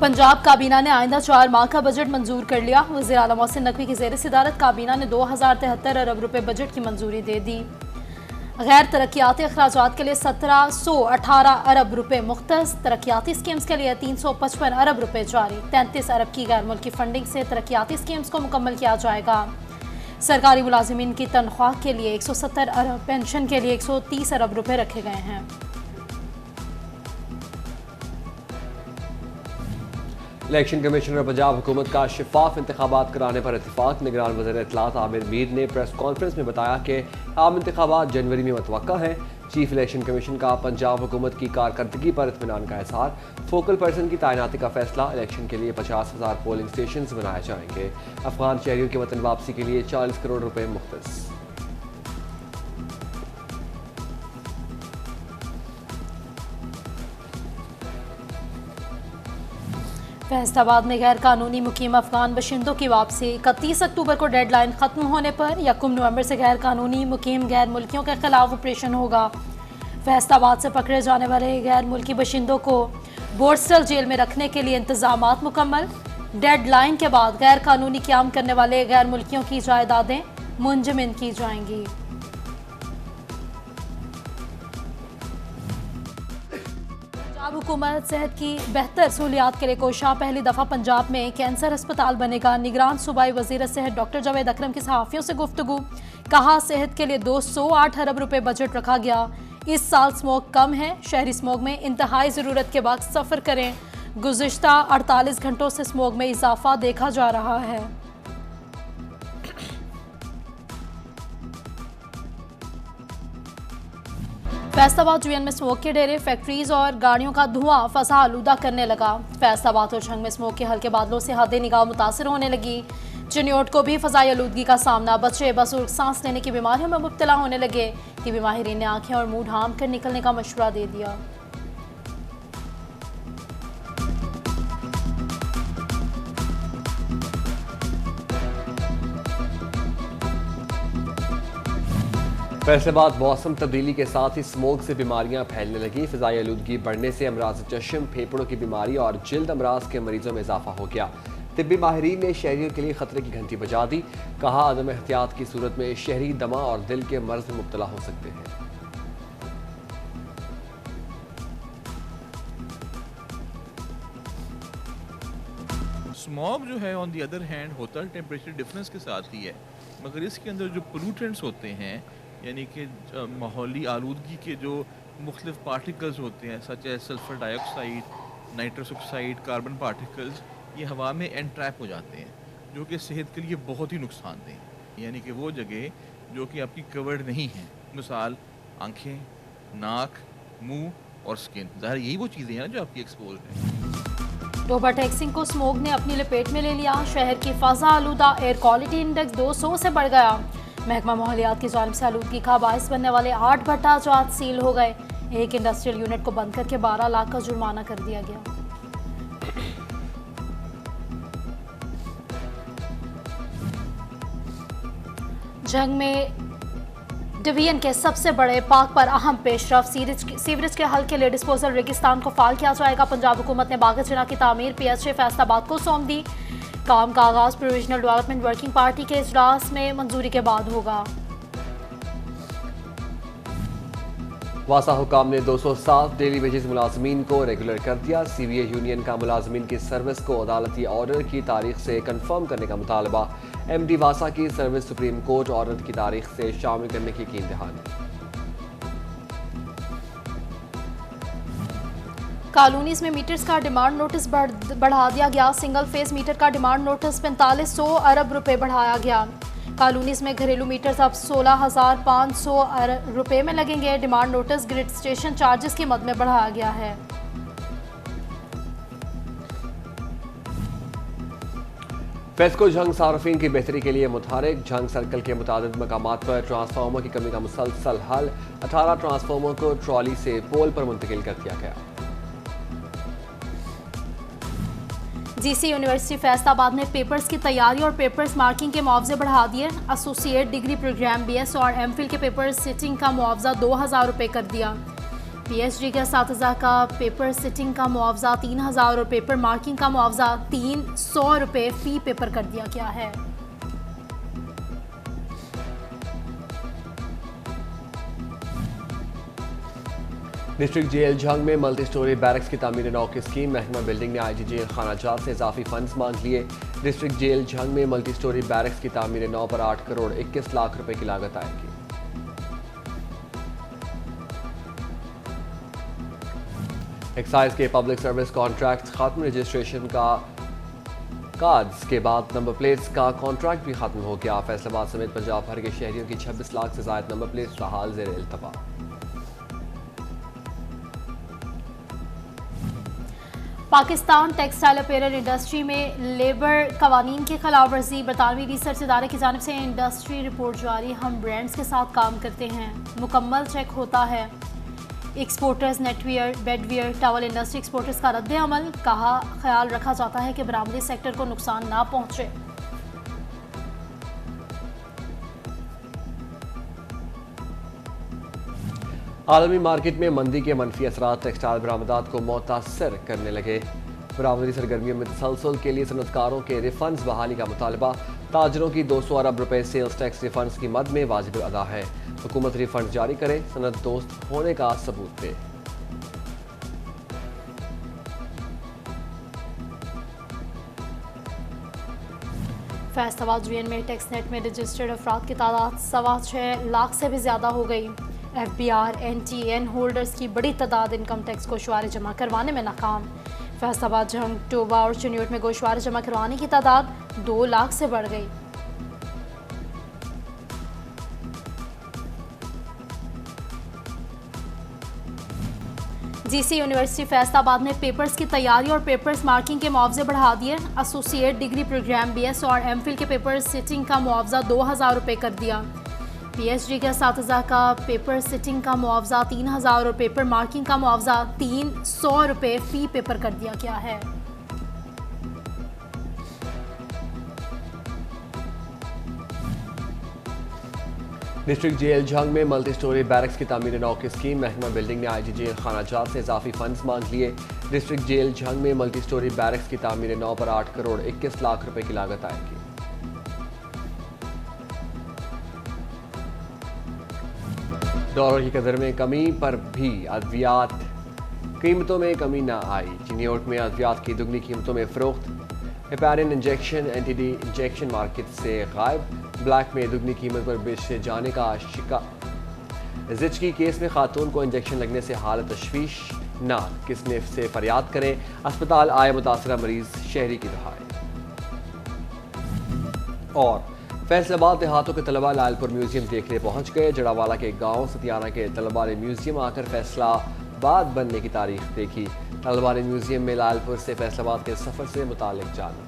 पंजाब काबीना ने आइंदा 4 माह का बजट मंजूर कर लिया। वज़ीर आला मोहसिन नकवी की ज़ेर सदारत काबीना ने 2073 अरब रुपए बजट की मंजूरी दे दी। गैर तरक्याती अखराजात के लिए 1718 अरब रुपए मुख्तस, तरक्याती स्कीम्स के लिए 355 अरब रुपए जारी। 33 अरब की गैर मुल्की फंडिंग से तरक्याती स्कीम्स को मुकम्मल किया जाएगा। सरकारी मुलाजिमीन की तनख्वाह के लिए 170 अरब, पेंशन के लिए 130 अरब रुपए रखे गए हैं। इलेक्शन कमीशन और पंजाब हुकूमत का शफाफ इंतखाबात कराने पर इत्तेफाक। निगरान वज़ीर इत्तलात आमिर मीर ने प्रेस कॉन्फ्रेंस में बताया कि आम इंतखाबात जनवरी में मुतवक्का है। चीफ इलेक्शन कमीशन का पंजाब हुकूमत की कारकर्दगी पर इत्मीनान का इज़हार। फोकल पर्सन की तैनाती का फैसला। इलेक्शन के लिए 50,000 पोलिंग स्टेशन बनाए जाएंगे। अफगान शहरियों की वतन वापसी के लिए 40 करोड़ रुपए मुख्तस। फैसलाबाद में गैर कानूनी मुकीम अफगान बशिंदों की वापसी। 31 अक्टूबर को डेडलाइन खत्म होने पर 1 नवंबर से गैर कानूनी मुकीम गैर मुल्कियों के खिलाफ ऑपरेशन होगा। फैसलाबाद से पकड़े जाने वाले गैर मुल्की बशिंदों को बोर्डस्टल जेल में रखने के लिए इंतजामात मुकम्मल। डेडलाइन के बाद गैर कानूनी क़याम करने वाले गैर मुल्कियों की जायदादें मुंजमद की जाएंगी। पंजाब हुकूमत सेहत की बेहतर सहूलियात के लिए कोशा। पहली दफ़ा पंजाब में कैंसर अस्पताल बनेगा। निगरान सूबाई वज़ीर सेहत डॉक्टर जावेद अकरम की सहाफ़ियों से गुफ्तगू। कहा सेहत के लिए 208 अरब रुपए बजट रखा गया। इस साल स्मोक कम है। शहरी स्मोक में इंतहाई ज़रूरत के बाद सफ़र करें। गुज़िश्ता 48 घंटों से स्मोक में इजाफा देखा जा रहा है। फैसलाबाद जुएन में स्मोक के डेरे, फैक्ट्रीज और गाड़ियों का धुआं फ़ज़ा आलूदा करने लगा। फैसलाबाद और झंग में स्मोक के हल्के बादलों से हद निगाह मुतासर होने लगी। चिन्योट को भी फ़ज़ाई आलूदगी का सामना। बच्चे बुजुर्ग सांस लेने की बीमारियों में मुब्तला होने लगे। टीबी माहिरीन ने आंखें और मुंह ढांप कर निकलने का मशवरा दे दिया। फैसलाबाद मौसम तब्दीली के साथ ही स्मोक से बीमारियां फैलने लगी। फ़िज़ाई आलूदगी बढ़ने से अमराज चश्म, फेफड़ों की बीमारी और जिल्द अमराज के मरीजों में इजाफा हो गया। तिब्बी माहिरीन ने शहरियों के लिए खतरे की घंटी बजा दी। कहा अदम एहतियात की सूरत में शहरी दमा और दिल के मर्ज में मुब्तला हो सकते हैं। स्मॉग जो है ऑन दी अदर हैंड होता है टेम्परेचर डिफरेंस के साथ ही है, मगर इसके अंदर जो पोल्यूटेंट्स होते हैं यानी कि माहौली आलूदगी के जो मुख्तलिफ पार्टिकल्स होते हैं such as sulphur dioxide, nitrous oxide, carbon particles, ये हवा में एनट्रैप हो जाते हैं जो कि सेहत के लिए बहुत ही नुकसानदेह हैं। यानी कि वो जगह जो कि आपकी कवर्ड नहीं है, मिसाल आँखें, नाक, मुंह और स्किन, ज़ाहिर यही वो चीज़ें हैं जो आपकी एक्सपोज हैं। टोबा टैक्सिंग को स्मोक ने अपनी लपेट में ले लिया। शहर की फ़ज़ा आलूदा एयर क्वालिटी इंडेक्स 200 से बढ़ गया। महकमा माहौलियात की जानिब से आलूदगी का बायस बनने वाले 8 भट्टा जात सील हो गए। एक इंडस्ट्रियल यूनिट को बंद करके 12 लाख का जुर्माना कर दिया गया। जंग में डिवीजन के सबसे बड़े पार्क पर अहम पेशरफ। सीवरेज के हल के लिए डिस्पोजल रेगिस्तान को फाल किया जाएगा। पंजाब हुकूमत ने बाग़-ए-जना की तामीर PHA फैसलाबाद को सौंप दी। काम का आगाज प्रोविजनल डेवलपमेंट वर्किंग पार्टी के इजलास में मंजूरी के बाद होगा। वासा हुकाम ने 207 डेली वेजेस मुलाजमीन को रेगुलर कर दिया। CBA यूनियन का मुलाजमीन की सर्विस को अदालती ऑर्डर की तारीख से कन्फर्म करने का मुतालबा। MD वासा की सर्विस सुप्रीम कोर्ट ऑर्डर की तारीख से शामिल करने की दहानी। कॉलोनीज में मीटर्स का डिमांड नोटिस बढ़ा दिया गया। सिंगल फेज मीटर का डिमांड नोटिस 4500 अरब रुपए बढ़ाया गया। कॉलोनीज में घरेलू मीटर्स अब 16,500 रुपए में लगेंगे। Demand notice grid station charges की मद में बढ़ाया गया है। फेस्को झंग सार्फिन की बेहतरी के लिए मुतहरिक। झंग सर्कल के मुतादिद मकामात पर ट्रांसफार्मर की कमी का मुसलसल हल। 18 ट्रांसफार्मर को ट्रॉली से पोल पर मुंतकिल कर दिया गया। GC यूनिवर्सिटी फैसलाबाद ने पेपर्स की तैयारी और पेपर्स मार्किंग के मुआवजे बढ़ा दिए। एसोसिएट डिग्री प्रोग्राम BS और MPhil के पेपर सिटिंग का मुआवजा 2000 रुपये कर दिया। PhD के असातिज़ा का पेपर सिटिंग का मुआवजा 3,000 और पेपर मार्किंग का मुआवजा 300 रुपये फ़ी पेपर कर दिया गया है। डिस्ट्रिक्ट जेल झंग में मल्टी स्टोरी बैरक्स की तामीर नौ की स्कीम। महकमा बिल्डिंग ने IG जेल खानाजात से इजाफी फंड्स मांग लिए। डिस्ट्रिक्ट जेल झंग में मल्टी स्टोरी बैरक्स की तामीर नौ पर 8 करोड़ 21 लाख रुपए की लागत आएगी। एक्साइज के पब्लिक सर्विस कॉन्ट्रैक्ट खत्म। रजिस्ट्रेशन का कार्ड्स के बाद नंबर प्लेट्स का कॉन्ट्रैक्ट भी खत्म हो गया। फैसलाबाद समेत पंजाब भर के शहरियों की 26 लाख से ज़ायद नंबर प्लेट्स बहाल ज़ेर इल्तफा। पाकिस्तान टेक्सटाइल अपैरल इंडस्ट्री में लेबर कवानीन की खिलाफ वर्जी। बरतानवी रिसर्च इदारे की जानिब से इंडस्ट्री रिपोर्ट जारी। हम ब्रांड्स के साथ काम करते हैं, मुकम्मल चेक होता है। Exporters knitwear bedwear towel industry exporters का रद्द अमल। कहा ख्याल रखा जाता है कि बरामदी सेक्टर को नुकसान ना पहुँचे। आलमी मार्केट में मंदी के मनफी असरात टेक्सटाइल बरामदात को मुतासर करने लगे। बरामदी सरगर्मियों में तसलसल के लिए सनतकारों के रिफंड्स बहाली का मुतालबा। ताजरों की 200 अरब रुपए सेल्स टैक्स रिफंड्स की मद में वाजिब अदा है। हुकूमत रिफंड जारी करे, सनद दोस्त होने का सबूत दे। फैसलाबाद रीजन में टैक्सनेट में रजिस्टर्ड अफराद की तादाद 6.25 लाख से भी ज़्यादा हो गई। FBR NTN होल्डर्स की बड़ी तादाद इनकम टैक्स गोशवारे जमा करवाने में नाकाम। फैसलाबाद झंग टोबा और चुनियोट में गोशवारे जमा करवाने की तादाद 2 लाख से बढ़ गई। GC यूनिवर्सिटी फैसलाबाद ने पेपर्स की तैयारी और पेपर्स मार्किंग के मुआवजे बढ़ा दिए। एसोसिएट डिग्री प्रोग्राम BS और MPhil के पेपर सिटिंग का मुआवजा 2,000 रुपये कर दिया। PhD के असातिज़ा का पेपर सिटिंग का मुआवजा 3,000 और पेपर मार्किंग का मुआवजा 300 रुपये फ़ी पेपर कर दिया गया है। डिस्ट्रिक्ट जेल झंग में मल्टी स्टोरी बैरक्स की तामीर नौ की स्कीम। महकमा बिल्डिंग ने IG जेल खानाजात से इजाफी फंड्स मांग लिए। डिस्ट्रिक्ट जेल झंग में मल्टी स्टोरी बैरक्स की तामीर नौ पर 8 करोड़ 21 लाख रुपए की लागत आएगी। डॉलर की कदर में कमी पर भी अद्वियात कीमतों में कमी ना आई। चिनियोट में अद्वियात की दुगनी कीमतों में फरोख्त। Heparin injection NTD injection market से गायब। ब्लैक में दुगनी कीमत पर बेचे जाने का शिकार। जिचकी केस में खातून को इंजेक्शन लगने से हालत तशवीश ना, किसने से फरियाद करें, अस्पताल आए मुतासरा मरीज, शहरी की दहाई। और फैसलाबाद देहातों के तलबा लालपुर म्यूजियम देखने पहुंच गए। जड़ावाला के गांव सतियाना के तलबा ने म्यूजियम आकर फैसलाबाद बनने की तारीख देखी। तलबा ने म्यूजियम में लालपुर से फैसलाबाद के सफर से मुतालिक जाना।